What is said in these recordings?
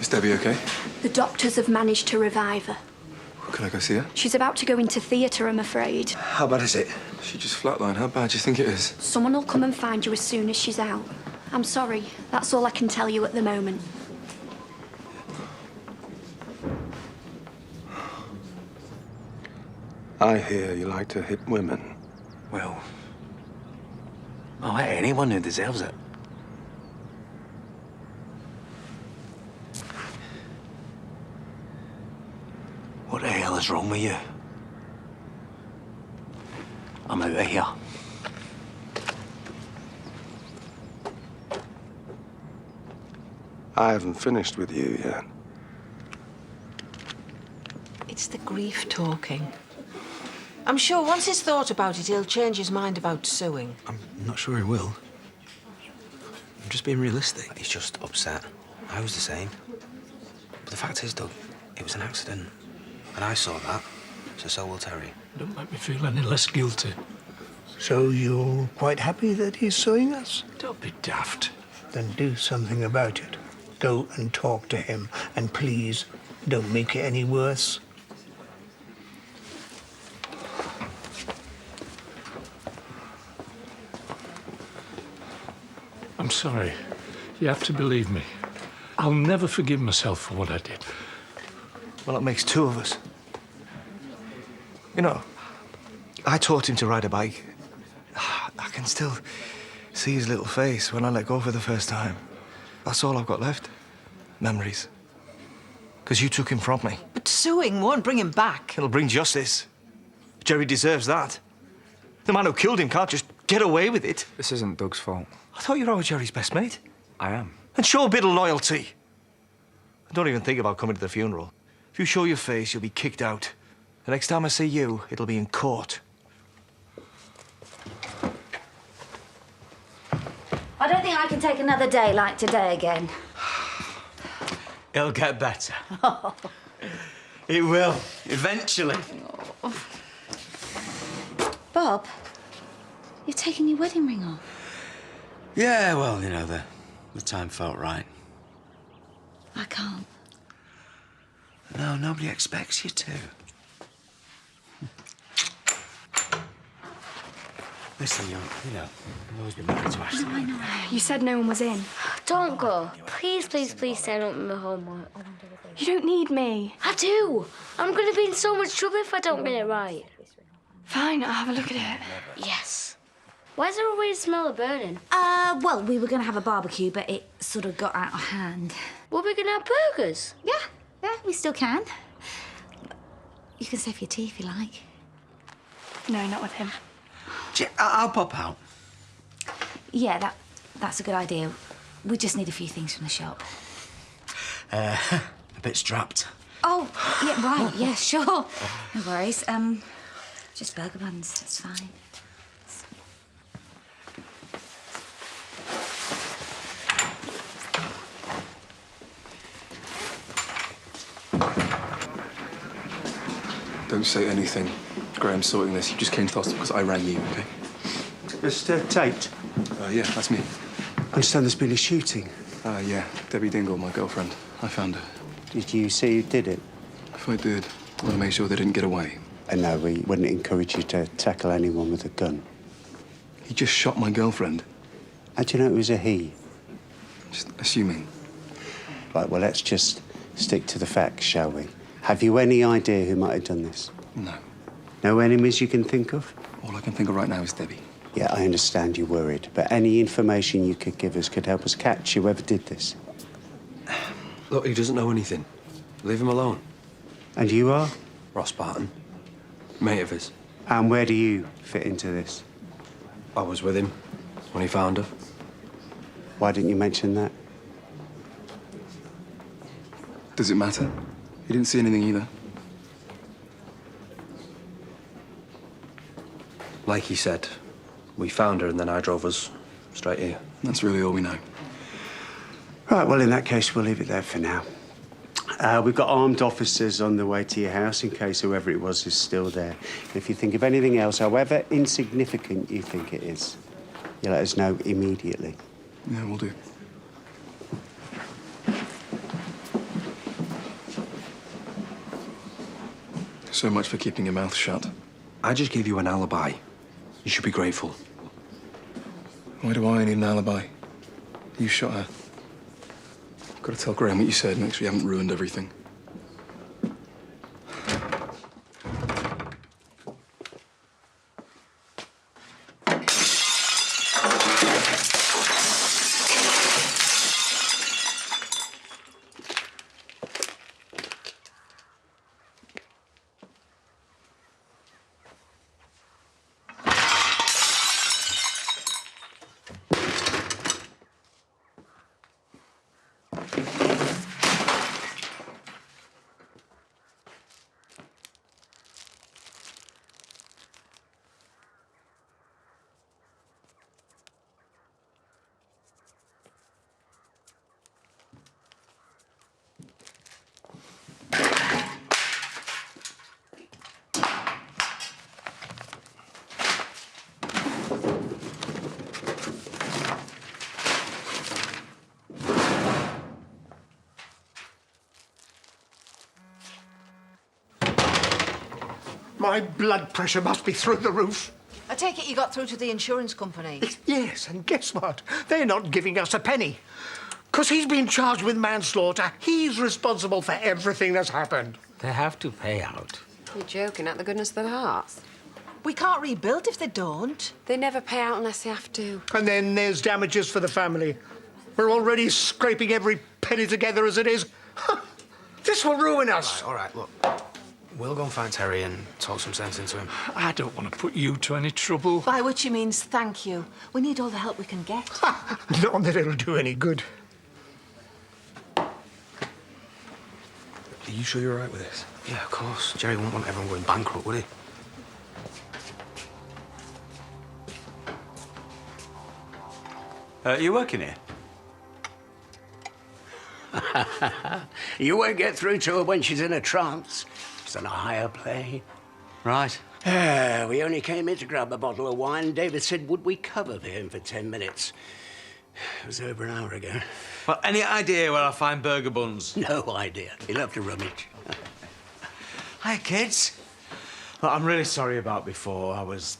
Is Debbie okay? The doctors have managed to revive her. Can I go see her? She's about to go into theatre, I'm afraid. How bad is it? She just flatlined. How bad do you think it is? Someone will come and find you as soon as she's out. I'm sorry. That's all I can tell you at the moment. I hear you like to hit women. Well, anyone who deserves it. What the hell is wrong with you? I'm out of here. I haven't finished with you yet. It's the grief talking. I'm sure once he's thought about it, he'll change his mind about suing. I'm not sure he will. I'm just being realistic. He's just upset. I was the same. But the fact is, Doug, it was an accident. And I saw that, so will Terry. Don't make me feel any less guilty. So you're quite happy that he's suing us? Don't be daft. Then do something about it. Go and talk to him. And please, don't make it any worse. I'm sorry. You have to believe me. I'll never forgive myself for what I did. Well, it makes two of us. You know, I taught him to ride a bike. I can still see his little face when I let go for the first time. That's all I've got left. Memories. Because you took him from me. But suing won't bring him back. It'll bring justice. Jerry deserves that. The man who killed him can't just get away with it. This isn't Doug's fault. I thought you were Jerry's best mate. I am. And show a bit of loyalty. Don't even think about coming to the funeral. If you show your face, you'll be kicked out. The next time I see you, it'll be in court. I don't think I can take another day like today again. It'll get better. It will, eventually. Bob, you're taking your wedding ring off. Yeah, well, you know, the time felt right. I can't. No, nobody expects you to. Listen, you know, you've always been married to Ashley. No, I know. You said no one was in. Don't go. Please, please, please stand up with my homework. You don't need me. I do. I'm going to be in so much trouble if I don't get it right. Fine, I'll have a look at it. Yes. Why is there a weird smell of burning? Well, we were going to have a barbecue, but it sort of got out of hand. Were we going to have burgers? Yeah, we still can. You can stay for your tea if you like. No, not with him. I'll pop out. Yeah, that's a good idea. We just need a few things from the shop. A bit strapped. Oh, yeah, right, yeah, sure. No worries. Just burger buns, that's fine. Don't say anything. Graham's sorting this. You just came to the hospital because I rang you, okay? Mr. Tate, Yeah, that's me. I understand there's been a shooting. Yeah. Debbie Dingle, my girlfriend. I found her. Did you see who did it? If I did, I want to make sure they didn't get away. And no, we wouldn't encourage you to tackle anyone with a gun. He just shot my girlfriend. How do you know it was a he? Just assuming. Right, well, let's just stick to the facts, shall we? Have you any idea who might have done this? No. No enemies you can think of? All I can think of right now is Debbie. Yeah, I understand you're worried, but any information you could give us could help us catch whoever did this. Look, he doesn't know anything. Leave him alone. And you are? Ross Barton. Mate of his. And where do you fit into this? I was with him when he found her. Why didn't you mention that? Does it matter? He didn't see anything either. Like he said, we found her and then I drove us straight here. That's really all we know. Right, well, in that case, we'll leave it there for now. We've got armed officers on the way to your house in case whoever it was is still there. If you think of anything else, however insignificant you think it is, you let us know immediately. Yeah, we'll do. So much for keeping your mouth shut. I just gave you an alibi. You should be grateful. Why do I need an alibi? You shot her. I've got to tell Graham what you said, make sure you haven't ruined everything. My blood pressure must be through the roof. I take it you got through to the insurance company. Yes, and guess what? They're not giving us a penny. 'Cause he's been charged with manslaughter. He's responsible for everything that's happened. They have to pay out. You're joking at the goodness of their hearts. We can't rebuild if they don't. They never pay out unless they have to. And then there's damages for the family. We're already scraping every penny together as it is. This will ruin us. All right, look. We'll go and find Terry and talk some sense into him. I don't want to put you to any trouble. By which he means thank you. We need all the help we can get. Not that it'll do any good. Are you sure you're all right with this? Yeah, of course. Jerry wouldn't want everyone going bankrupt, would he? You working here? You won't get through to her when she's in a trance. She's on a higher plane. Right. We only came in to grab a bottle of wine. David said, would we cover for him for 10 minutes? It was over an hour ago. Well, any idea where I'll find burger buns? No idea. He'll have to rummage. Hi, kids. Look, I'm really sorry about before. I was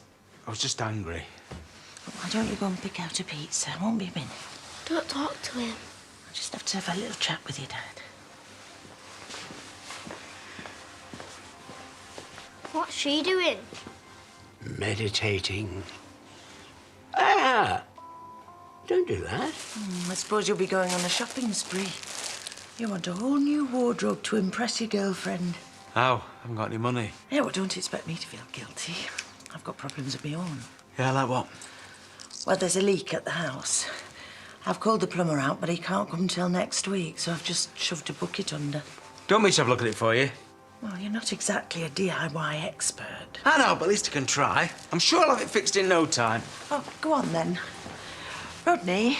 just angry. Why don't you go and pick out a pizza? It won't be a minute. Don't talk to him. I just have to have a little chat with your dad. What's she doing? Meditating. Ah! Don't do that. I suppose you'll be going on a shopping spree. You want a whole new wardrobe to impress your girlfriend. How? I haven't got any money. Yeah, well, don't expect me to feel guilty. I've got problems of my own. Yeah, like what? Well, there's a leak at the house. I've called the plumber out, but he can't come till next week, so I've just shoved a bucket under. Don't me to have a look at it for you. Well, you're not exactly a DIY expert. I know, but at least I can try. I'm sure I'll have it fixed in no time. Oh, go on then. Rodney,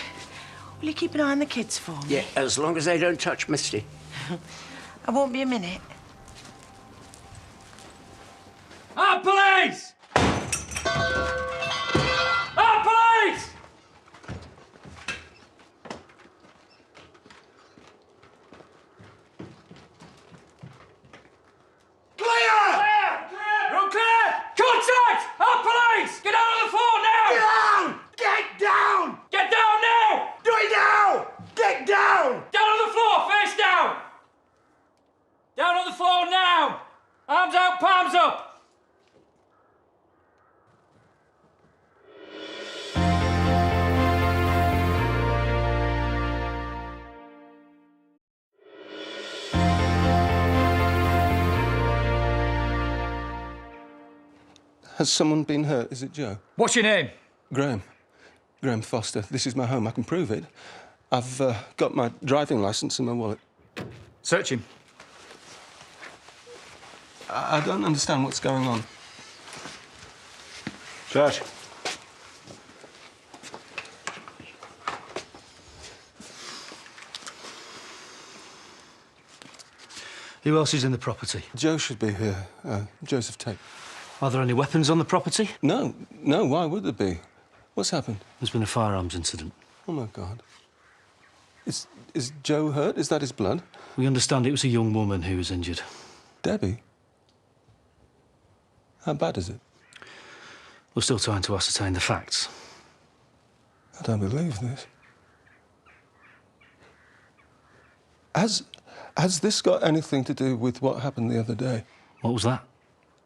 will you keep an eye on the kids for me? Yeah, as long as they don't touch Misty. I won't be a minute. Our police! Our police! Clear! You're clear! Contact! Our police! Get out of the floor now! Get down! Get down! Get down now! Do it now! Get down! Down on the floor, face down! Down on the floor now! Arms out, palms up! Has someone been hurt? Is it Joe? What's your name? Graham. Graham Foster. This is my home. I can prove it. I've got my driving licence in my wallet. Search him. I don't understand what's going on. Search. Who else is in the property? Joe should be here. Joseph Tate. Are there any weapons on the property? No. No, why would there be? What's happened? There's been a firearms incident. Oh, my God. Is Joe hurt? Is that his blood? We understand it was a young woman who was injured. Debbie? How bad is it? We're still trying to ascertain the facts. I don't believe this. Has this got anything to do with what happened the other day? What was that?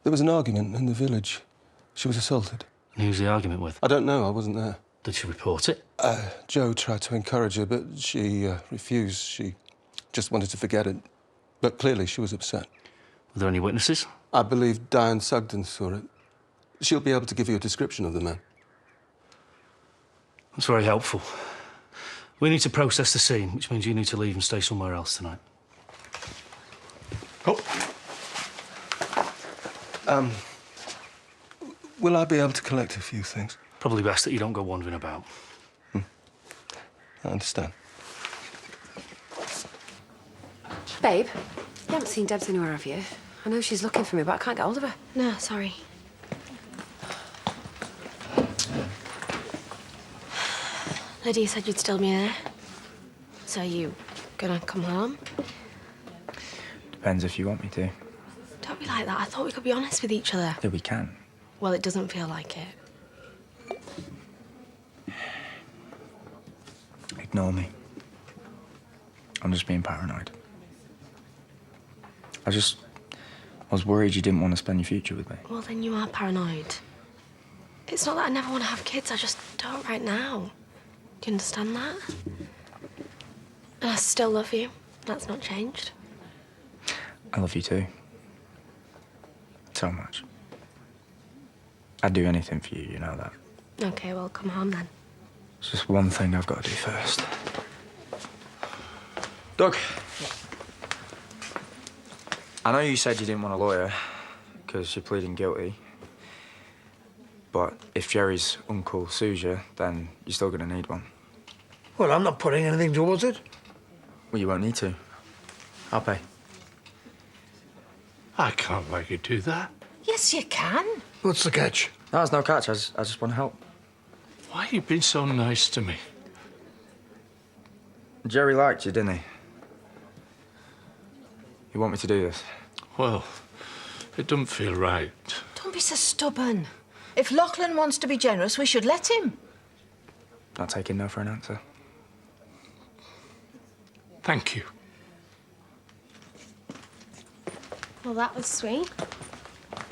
There was an argument in the village. She was assaulted. And who was the argument with? I don't know. I wasn't there. Did she report it? Joe tried to encourage her, but she refused. She just wanted to forget it. But clearly she was upset. Were there any witnesses? I believe Diane Sugden saw it. She'll be able to give you a description of the man. That's very helpful. We need to process the scene, which means you need to leave and stay somewhere else tonight. Oh. Will I be able to collect a few things? Probably best that you don't go wandering about. I understand. Babe, you haven't seen Debs anywhere, have you? I know she's looking for me, but I can't get hold of her. No, sorry. Lydia said you'd still be there. So you gonna come home? Depends if you want me to. Don't be like that. I thought we could be honest with each other. Yeah, we can. Well, it doesn't feel like it. Ignore me. I'm just being paranoid. I was worried you didn't want to spend your future with me. Well, then you are paranoid. It's not that I never want to have kids. I just don't right now. Do you understand that? And I still love you. That's not changed. I love you too. So much. I'd do anything for you, you know that. Okay, well, come home then. It's just one thing I've got to do first. Doug. I know you said you didn't want a lawyer because you're pleading guilty. But if Jerry's uncle sues you, then you're still going to need one. Well, I'm not putting anything towards it. Well, you won't need to. I'll pay. I can't make you do that. Yes, you can. What's the catch? No, there's no catch. I just want to help. Why you been so nice to me? Jerry liked you, didn't he? You want me to do this? Well, it doesn't feel right. Don't be so stubborn. If Lachlan wants to be generous, we should let him. Not taking no for an answer. Thank you. Well, that was sweet.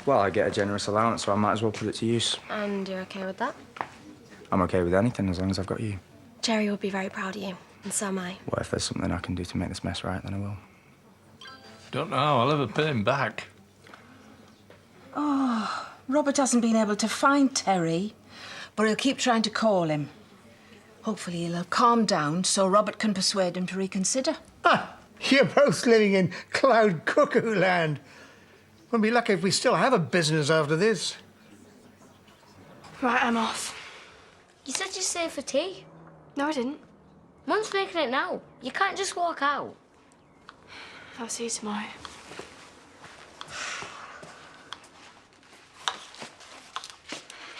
Well, I get a generous allowance, so I might as well put it to use. And you're okay with that? I'm okay with anything as long as I've got you. Jerry will be very proud of you, and so am I. Well, if there's something I can do to make this mess right, then I will. Don't know how I'll ever pay him back. Oh, Robert hasn't been able to find Terry, but he'll keep trying to call him. Hopefully he'll calm down so Robert can persuade him to reconsider. Ah, you're both living in cloud cuckoo land. We'll be lucky if we still have a business after this. Right, I'm off. You said you'd stay for tea. No, I didn't. Mum's making it now. You can't just walk out. I'll see you tomorrow.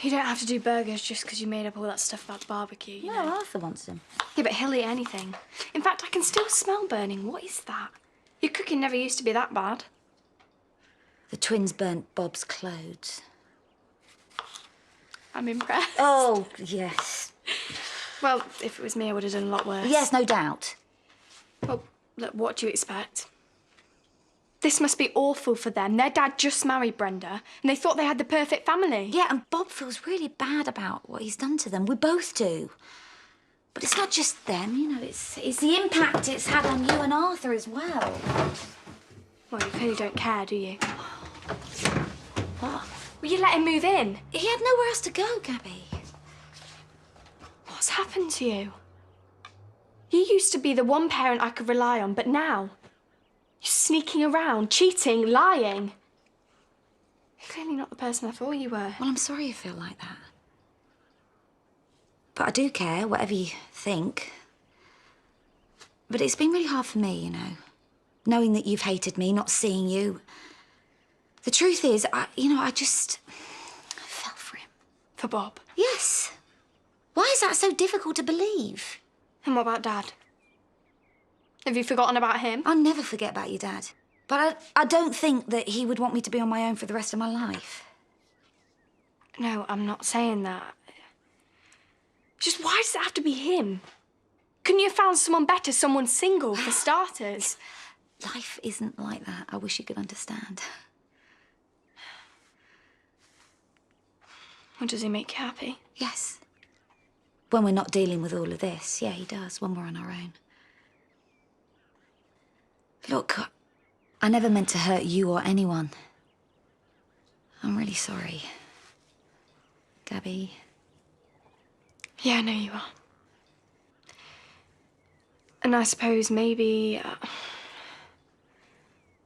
You don't have to do burgers just because you made up all that stuff about barbecue, you know? Arthur wants them. Yeah, but he'll eat anything. In fact, I can still smell burning. What is that? Your cooking never used to be that bad. The twins burnt Bob's clothes. I'm impressed. Oh, yes. Well, if it was me, I would have done a lot worse. Yes, no doubt. Well, look, what do you expect? This must be awful for them. Their dad just married Brenda, and they thought they had the perfect family. Yeah, and Bob feels really bad about what he's done to them. We both do. But it's not just them, you know, it's the impact it's had on you and Arthur as well. Well, you clearly don't care, do you? What? Will you let him move in? He had nowhere else to go, Gabby. What's happened to you? You used to be the one parent I could rely on, but now you're sneaking around, cheating, lying. You're clearly not the person I thought you were. Well, I'm sorry you feel like that. But I do care, whatever you think. But it's been really hard for me, you know. Knowing that you've hated me, not seeing you. The truth is, I fell for him. For Bob? Yes. Why is that so difficult to believe? And what about Dad? Have you forgotten about him? I'll never forget about your dad. But I don't think that he would want me to be on my own for the rest of my life. No, I'm not saying that. Just why does it have to be him? Couldn't you have found someone better, someone single, for starters? Life isn't like that. I wish you could understand. Or does he make you happy? Yes. When we're not dealing with all of this, yeah, he does, when we're on our own. Look, I never meant to hurt you or anyone. I'm really sorry. Gabby. Yeah, I know you are. And I suppose maybe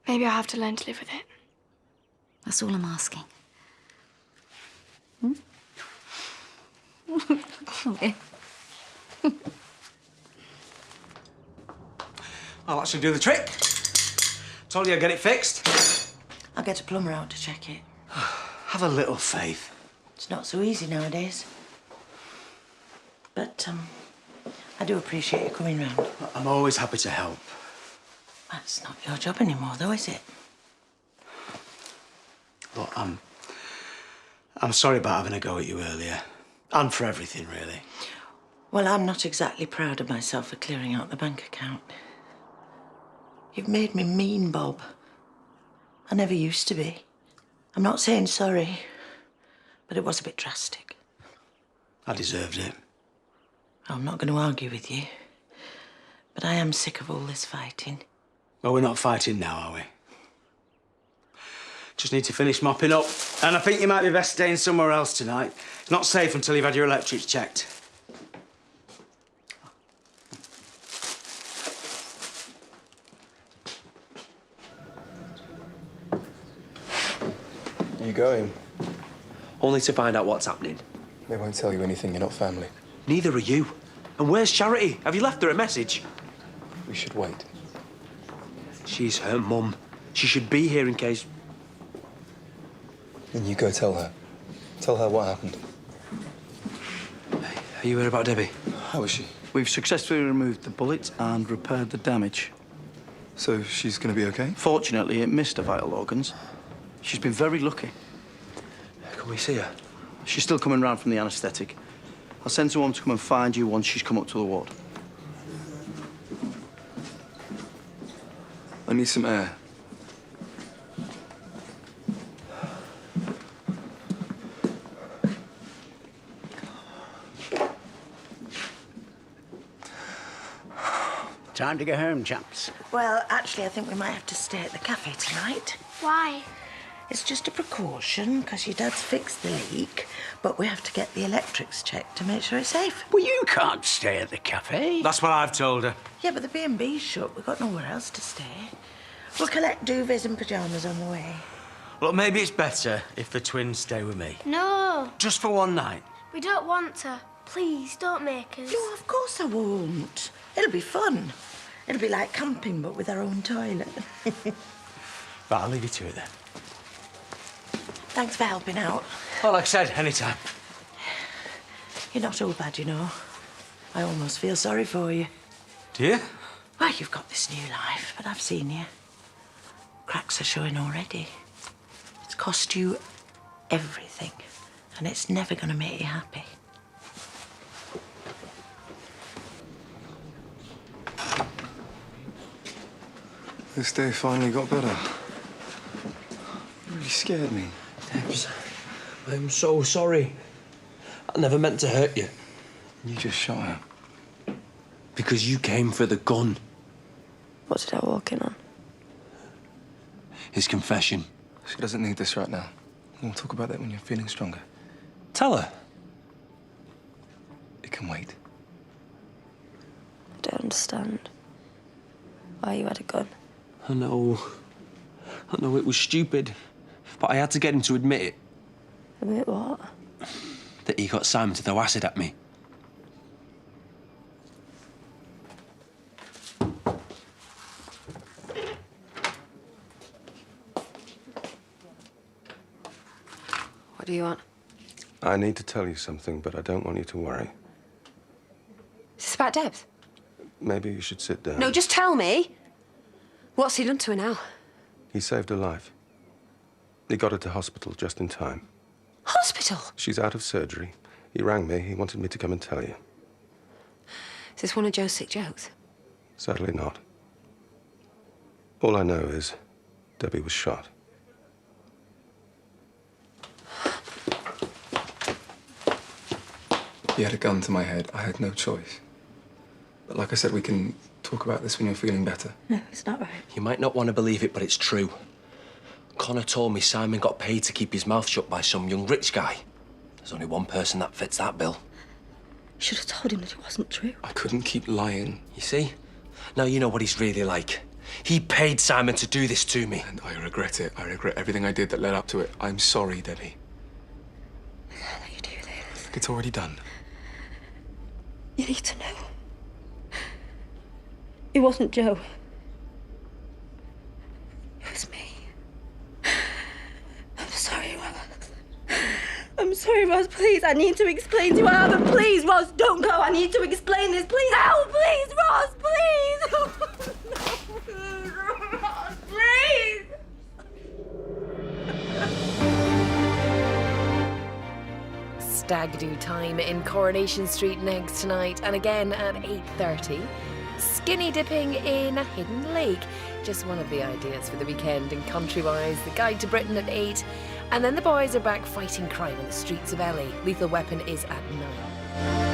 I have to learn to live with it. That's all I'm asking. Okay. I'll actually do the trick. Told you I'd get it fixed. I'll get a plumber out to check it. Have a little faith. It's not so easy nowadays. But, I do appreciate you coming round. I'm always happy to help. That's not your job anymore, though, is it? Look, I'm sorry about having a go at you earlier. And for everything, really. Well, I'm not exactly proud of myself for clearing out the bank account. You've made me mean, Bob. I never used to be. I'm not saying sorry, but it was a bit drastic. I deserved it. I'm not going to argue with you, but I am sick of all this fighting. Well, we're not fighting now, are we? Just need to finish mopping up. And I think you might be best staying somewhere else tonight. It's not safe until you've had your electrics checked. You going? Only to find out what's happening. They won't tell you anything. You're not family. Neither are you. And where's Charity? Have you left her a message? We should wait. She's her mum. She should be here in case... Then you go tell her. Tell her what happened. Hey, are you heard about Debbie? How is she? We've successfully removed the bullet and repaired the damage. So she's going to be okay? Fortunately, it missed her vital organs. She's been very lucky. Can we see her? She's still coming round from the anaesthetic. I'll send someone to come and find you once she's come up to the ward. I need some air. Time to go home, chaps. Well, actually, I think we might have to stay at the cafe tonight. Why? It's just a precaution, because your dad's fixed the leak, but we have to get the electrics checked to make sure it's safe. Well, you can't stay at the cafe. That's what I've told her. Yeah, but the B&B's shut. We've got nowhere else to stay. We'll collect duvets and pyjamas on the way. Look, maybe it's better if the twins stay with me. No, Just for one night. we don't want to. Please, don't make us. No, of course I won't. It'll be fun. It'll be like camping, but with our own toilet. Right, I'll leave you to it then. Thanks for helping out. Well, like I said, anytime. You're not all bad, you know. I almost feel sorry for you. Do you? Well, you've got this new life, but I've seen you. Cracks are showing already. It's cost you everything, and it's never going to make you happy. This day finally got better. You really scared me. Debs, I'm so sorry. I never meant to hurt you. You just shot her. Because you came for the gun. What did I walk in on? His confession. She doesn't need this right now. We'll talk about that when you're feeling stronger. Tell her. It can wait. I don't understand why you had a gun. I know it was stupid, but I had to get him to admit it. Admit what? That he got Simon to throw acid at me. What do you want? I need to tell you something, but I don't want you to worry. Is this about Debs? Maybe you should sit down. No, just tell me. What's he done to her now? He saved her life. He got her to hospital just in time. Hospital? She's out of surgery. He rang me. He wanted me to come and tell you. Is this one of Joe's sick jokes? Sadly not. All I know is Debbie was shot. He had a gun to my head. I had no choice. But like I said, we can talk about this when you're feeling better. No, it's not right. You might not want to believe it, but it's true. Connor told me Simon got paid to keep his mouth shut by some young rich guy. There's only one person that fits that bill. You should have told him that it wasn't true. I couldn't keep lying. You see? Now you know what he's really like. He paid Simon to do this to me. And I regret it. I regret everything I did that led up to it. I'm sorry, Debbie. I can't let you do this. It's already done. You need to know. It wasn't Joe. It was me. I'm sorry, Ross. I'm sorry, Ross. Please, I need to explain to you what happened. Please, Ross, don't go. I need to explain this. Please, help. Please, Ross, please. No, Ross, please. Stag do time in Coronation Street next tonight, and again at 8:30. Skinny dipping in a hidden lake. Just one of the ideas for the weekend in Countrywise. The Guide to Britain at 8. And then the boys are back fighting crime on the streets of LA. Lethal Weapon is at 9.